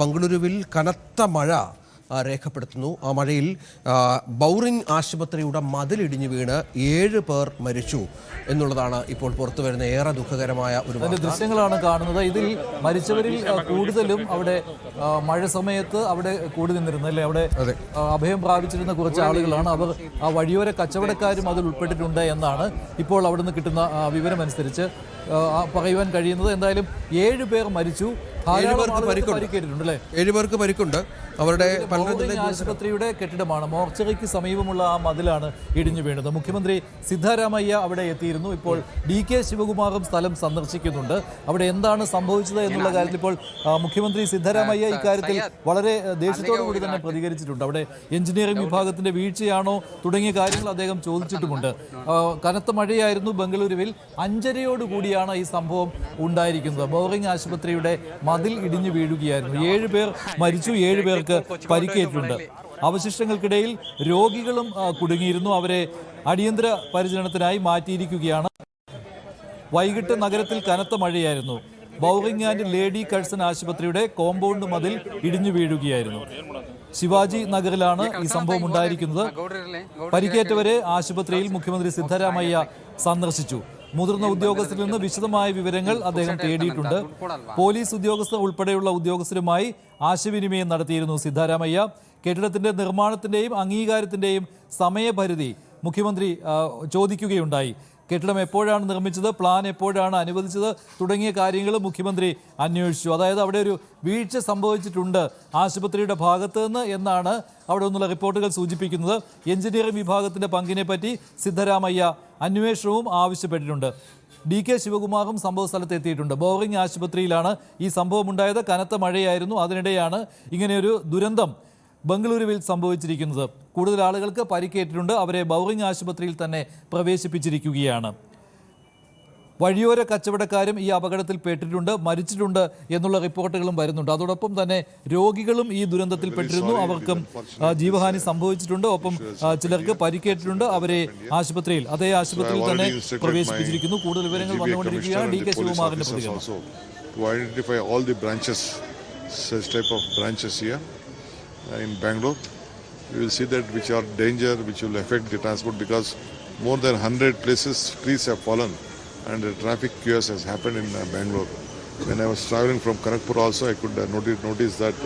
ബംഗളൂരുവിൽ കനത്ത മഴ രേഖപ്പെടുത്തുന്നു. ആ മഴയിൽ ബൗറിംഗ് ആശുപത്രിയുടെ മതിലിടിഞ്ഞു വീണ് 7 പേർ മരിച്ചു എന്നുള്ളതാണ് ഇപ്പോൾ പുറത്തുവരുന്ന ഏറെ ദുഃഖകരമായ ഒരു ദൃശ്യങ്ങളാണ് കാണുന്നത്. ഇതിൽ മരിച്ചവരിൽ കൂടുതലും അവിടെ മഴ സമയത്ത് അവിടെ കൂടി നിന്നിരുന്നല്ലേ, അവിടെ അഭയം പ്രാപിച്ചിരുന്ന കുറച്ച് ആളുകളാണ്. അവർ ആ വഴിയോര കച്ചവടക്കാരും അതിൽ ഉൾപ്പെട്ടിട്ടുണ്ട് എന്നാണ് ഇപ്പോൾ അവിടെ നിന്ന് കിട്ടുന്ന വിവരമനുസരിച്ച് പറയുവാൻ കഴിയുന്നത്. എന്തായാലും 7 പേർ മരിച്ചു, 7 പേർക്ക് പരിക്കുണ്ട്. അവരുടെ ആശുപത്രിയുടെ കെട്ടിടമാണ്, മോർച്ചറിക്ക് സമീപമുള്ള ആ മതിലാണ് ഇടിഞ്ഞു വീണത്. മുഖ്യമന്ത്രി സിദ്ധരാമയ്യ അവിടെ എത്തിയിരുന്നു. ഇപ്പോൾ DK ശിവകുമാറും സ്ഥലം സന്ദർശിക്കുന്നുണ്ട്. അവിടെ എന്താണ് സംഭവിച്ചത് എന്നുള്ള കാര്യത്തിൽ ഇപ്പോൾ മുഖ്യമന്ത്രി സിദ്ധരാമയ്യ ഇക്കാര്യത്തിൽ വളരെ ദേഷ്യത്തോടു കൂടി തന്നെ പ്രതികരിച്ചിട്ടുണ്ട്. അവിടെ എഞ്ചിനീയറിംഗ് വിഭാഗത്തിന്റെ വീഴ്ചയാണോ തുടങ്ങിയ കാര്യങ്ങൾ അദ്ദേഹം ചോദിച്ചിട്ടുമുണ്ട്. കനത്ത മഴയായിരുന്നു ബംഗളൂരുവിൽ. 5:30യോടുകൂടിയാണ് ഈ സംഭവം ഉണ്ടായിരിക്കുന്നത്. ബൗറിംഗ് ആശുപത്രിയുടെ മതിൽ ഇടിഞ്ഞു വീഴുകയായിരുന്നു. 7 പേർ മരിച്ചു, 7 പേർക്ക് പരിക്കേറ്റിട്ടുണ്ട്. അവശിഷ്ടങ്ങൾക്കിടയിൽ രോഗികളും കുടുങ്ങിയിരുന്നു. അവരെ അടിയന്തര പരിചരണത്തിനായി മാറ്റിയിരിക്കുകയാണ്. വൈകിട്ട് നഗരത്തിൽ കനത്ത മഴയായിരുന്നു. ബൗറിംഗ് ആൻഡ് ലേഡി കഴ്സൺ ആശുപത്രിയുടെ കോമ്പൗണ്ട് മതിൽ ഇടിഞ്ഞു വീഴുകയായിരുന്നു. ശിവാജി നഗറിലാണ് ഈ സംഭവം ഉണ്ടായിരിക്കുന്നത്. പരിക്കേറ്റവരെ ആശുപത്രിയിൽ മുഖ്യമന്ത്രി സിദ്ധരാമയ്യ സന്ദർശിച്ചു. മുതിർന്ന ഉദ്യോഗസ്ഥരിൽ നിന്ന് വിശദമായ വിവരങ്ങൾ അദ്ദേഹം തേടിയിട്ടുണ്ട്. പോലീസ് ഉദ്യോഗസ്ഥർ ഉൾപ്പെടെയുള്ള ഉദ്യോഗസ്ഥരുമായി ആശയവിനിമയം നടത്തിയിരുന്നു സിദ്ധരാമയ്യ. കെട്ടിടത്തിന്റെ നിർമ്മാണത്തിന്റെയും അംഗീകാരത്തിന്റെയും സമയപരിധി മുഖ്യമന്ത്രി ചോദിക്കുകയുണ്ടായി. കെട്ടിടം എപ്പോഴാണ് നിർമ്മിച്ചത്, പ്ലാൻ എപ്പോഴാണ് അനുവദിച്ചത് തുടങ്ങിയ കാര്യങ്ങൾ മുഖ്യമന്ത്രി അന്വേഷിച്ചു. അതായത് അവിടെ ഒരു വീഴ്ച സംഭവിച്ചിട്ടുണ്ട് ആശുപത്രിയുടെ ഭാഗത്ത് നിന്ന് എന്നാണ് അവിടെ നിന്നുള്ള റിപ്പോർട്ടുകൾ സൂചിപ്പിക്കുന്നത്. എഞ്ചിനീയറിംഗ് വിഭാഗത്തിന്റെ പങ്കിനെ പറ്റി സിദ്ധരാമയ്യ അന്വേഷണവും ആവശ്യപ്പെട്ടിട്ടുണ്ട്. DK ശിവകുമാറും സംഭവ സ്ഥലത്ത് എത്തിയിട്ടുണ്ട്. ബൗറിംഗ് ആശുപത്രിയിലാണ് ഈ സംഭവം ഉണ്ടായത്. കനത്ത മഴയായിരുന്നു. അതിനിടെയാണ് ഇങ്ങനെയൊരു ദുരന്തം ബംഗളൂരുവിൽ സംഭവിച്ചിരിക്കുന്നത്. കൂടുതൽ ആളുകൾക്ക് പരിക്കേറ്റിട്ടുണ്ട്. അവരെ ബൗറിംഗ് ആശുപത്രിയിൽ തന്നെ പ്രവേശിപ്പിച്ചിരിക്കുകയാണ്. വഴിയോര കച്ചവടക്കാരും ഈ അപകടത്തിൽ പെട്ടിട്ടുണ്ട്, മരിച്ചിട്ടുണ്ട് എന്നുള്ള റിപ്പോർട്ടുകളും വരുന്നുണ്ട്. അതോടൊപ്പം തന്നെ രോഗികളും ഈ ദുരന്തത്തിൽ പെട്ടിരുന്നു. അവർക്കും ജീവഹാനി സംഭവിച്ചിട്ടുണ്ട്. ഒപ്പം ചിലർക്ക് പരിക്കേറ്റിട്ടുണ്ട്. അവരെ ആശുപത്രിയിൽ, അതേ ആശുപത്രിയിൽ തന്നെ പ്രവേശിപ്പിച്ചിരിക്കുന്നു. കൂടുതൽ വിവരങ്ങൾ വന്നുകൊണ്ടിരിക്കുകയാണ്. DK ശിവകുമാറിന്റെ പ്രതികരണം. In Bangalore, we will see that which are danger, which will affect the transport, because more than 100 places trees have fallen and traffic chaos has happened in Bangalore. When I was traveling from Kanakpur also, I could notice that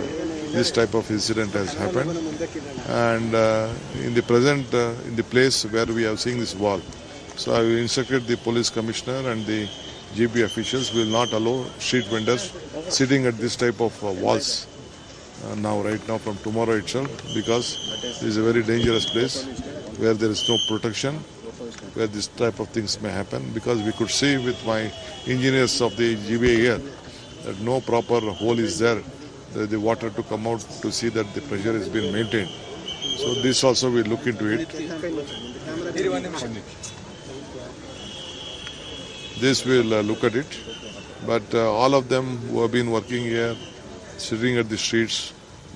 this type of incident has happened. And in the present, in the place where we have seen this wall, so I instructed the police commissioner and the GB officials will not allow street vendors sitting at this type of walls. Right now from tomorrow itself, because this is a very dangerous place where there is no protection, where this type of things may happen. Because we could see with my engineers of the GBA here that no proper hole is there, the water to come out to see that the pressure is being maintained. So this also we look into it. This will look at it, but all of them who have been working here, sitting at the streets,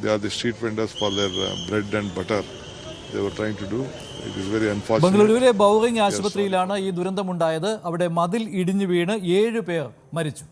they are the street vendors for their bread and butter they were trying to do. It is very unfortunate. ബംഗളൂരുവിലെ Bowring ആശുപത്രിയിലാണ് ഈ ദുരന്തമുണ്ടായത്. അവിടെ മതിൽ ഇടിഞ്ഞു വീണ് 7 പേർ മരിച്ചു.